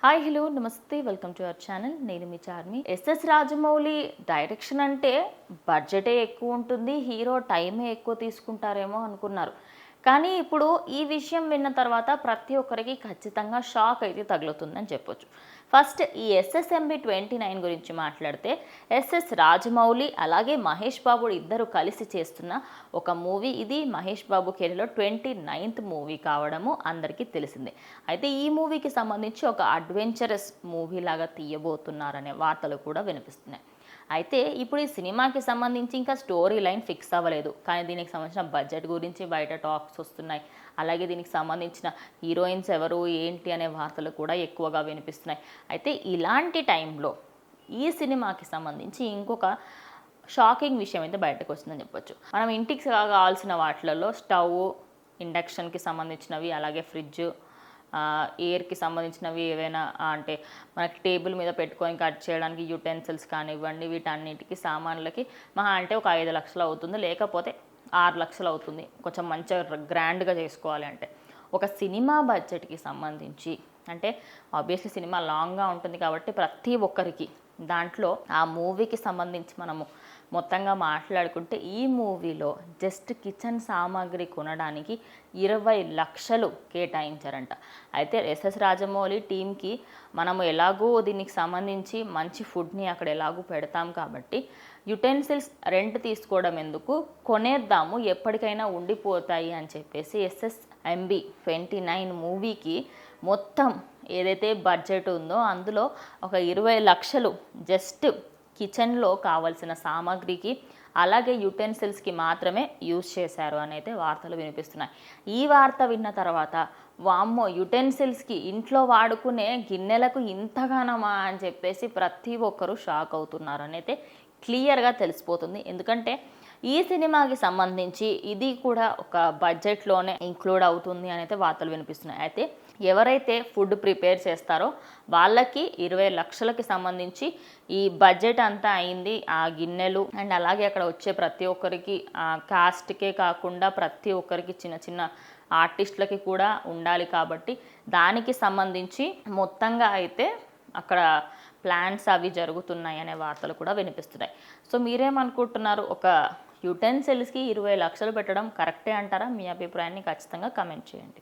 Hi hello నమస్తే welcome to our channel. నేను మీ Charmi. SS Rajamouli direction అంటే బడ్జెటే ఎక్కువ ఉంటుంది, హీరో టైమే ఎక్కువ తీసుకుంటారేమో అనుకున్నారు. కానీ ఇప్పుడు ఈ విషయం విన్న తర్వాత ప్రతి ఒక్కరికి ఖచ్చితంగా షాక్ అయితే తగులుతుందని చెప్పొచ్చు. ఫస్ట్ ఈ SSMB29 గురించి మాట్లాడితే ఎస్ఎస్ రాజమౌళి అలాగే మహేష్ బాబు ఇద్దరు కలిసి చేస్తున్న ఒక మూవీ. ఇది మహేష్ బాబు కెరీర్లో 29th మూవీ కావడము అందరికీ తెలిసిందే. అయితే ఈ మూవీకి సంబంధించి ఒక అడ్వెంచరస్ మూవీ లాగా తీయబోతున్నారనే వార్తలు కూడా వినిపిస్తున్నాయి. అయితే ఇప్పుడు ఈ సినిమాకి సంబంధించి ఇంకా స్టోరీ లైన్ ఫిక్స్ అవ్వలేదు, కానీ దీనికి సంబంధించిన బడ్జెట్ గురించి బయట టాక్స్ వస్తున్నాయి. అలాగే దీనికి సంబంధించిన హీరోయిన్స్ ఎవరు ఏంటి అనే వార్తలు కూడా ఎక్కువగా వినిపిస్తున్నాయి. అయితే ఇలాంటి టైంలో ఈ సినిమాకి సంబంధించి ఇంకొక షాకింగ్ విషయం అయితే బయటకు వస్తుందని చెప్పొచ్చు. మనం ఇంటికి కావాల్సిన వాటిలలో స్టవ్, ఇండక్షన్కి సంబంధించినవి, అలాగే ఫ్రిడ్జ్, ఎయిర్కి సంబంధించినవి ఏవైనా అంటే మనకి టేబుల్ మీద పెట్టుకొని కట్ చేయడానికి యూటెన్సిల్స్ కానివ్వండి, వీటన్నిటికీ సామాన్లకి మహా అంటే ఒక 5 లక్షలు అవుతుంది, లేకపోతే 6 లక్షలు అవుతుంది. కొంచెం మంచిగా గ్రాండ్గా చేసుకోవాలి అంటే. ఒక సినిమా బడ్జెట్కి సంబంధించి అంటే ఆబ్వియస్లీ సినిమా లాంగ్గా ఉంటుంది కాబట్టి ప్రతి ఒక్కరికి దాంట్లో ఆ మూవీకి సంబంధించి మనము మొత్తంగా మాట్లాడుకుంటే ఈ మూవీలో జస్ట్ కిచెన్ సామాగ్రి కొనడానికి 20 లక్షలు కేటాయించారంట. అయితే ఎస్ఎస్ రాజమౌళి టీంకి మనము ఎలాగో దీనికి సంబంధించి మంచి ఫుడ్ని అక్కడ ఎలాగో పెడతాం కాబట్టి యుటెన్సిల్స్ రెంట్ తీసుకోవడం ఎందుకు, కొనేద్దాము, ఎప్పటికైనా ఉండిపోతాయి అని చెప్పేసి SSMB29 మూవీకి మొత్తం ఏదైతే బడ్జెట్ ఉందో అందులో ఒక 20 లక్షలు జస్ట్ కిచెన్లో కావలసిన సామాగ్రికి అలాగే యుటెన్సిల్స్కి మాత్రమే యూజ్ చేశారు అని అయితే వార్తలు వినిపిస్తున్నాయి. ఈ వార్త విన్న తర్వాత వామ్మో, యుటెన్సిల్స్కి ఇంట్లో వాడుకునే గిన్నెలకు ఇంతగానమా అని చెప్పేసి ప్రతి ఒక్కరూ షాక్ అవుతున్నారు అని అయితే క్లియర్గా తెలిసిపోతుంది. ఎందుకంటే ఈ సినిమాకి సంబంధించి ఇది కూడా ఒక బడ్జెట్లోనే ఇంక్లూడ్ అవుతుంది అని అయితే వార్తలు వినిపిస్తున్నాయి. అయితే ఎవరైతే ఫుడ్ ప్రిపేర్ చేస్తారో వాళ్ళకి 20 లక్షలకి సంబంధించి ఈ బడ్జెట్ అంతా అయింది. ఆ గిన్నెలు అండ్ అలాగే అక్కడ వచ్చే ప్రతి ఒక్కరికి కాస్ట్కే కాకుండా ప్రతి ఒక్కరికి చిన్న చిన్న ఆర్టిస్టులకి కూడా ఉండాలి కాబట్టి దానికి సంబంధించి మొత్తంగా అయితే అక్కడ ప్లాన్స్ అవి జరుగుతున్నాయి అనే వార్తలు కూడా వినిపిస్తున్నాయి. సో మీరేమనుకుంటున్నారు? ఒక యుటెన్సిల్స్కి 20 లక్షలు పెట్టడం కరెక్టే అంటారా? మీ అభిప్రాయాన్ని ఖచ్చితంగా కమెంట్ చేయండి.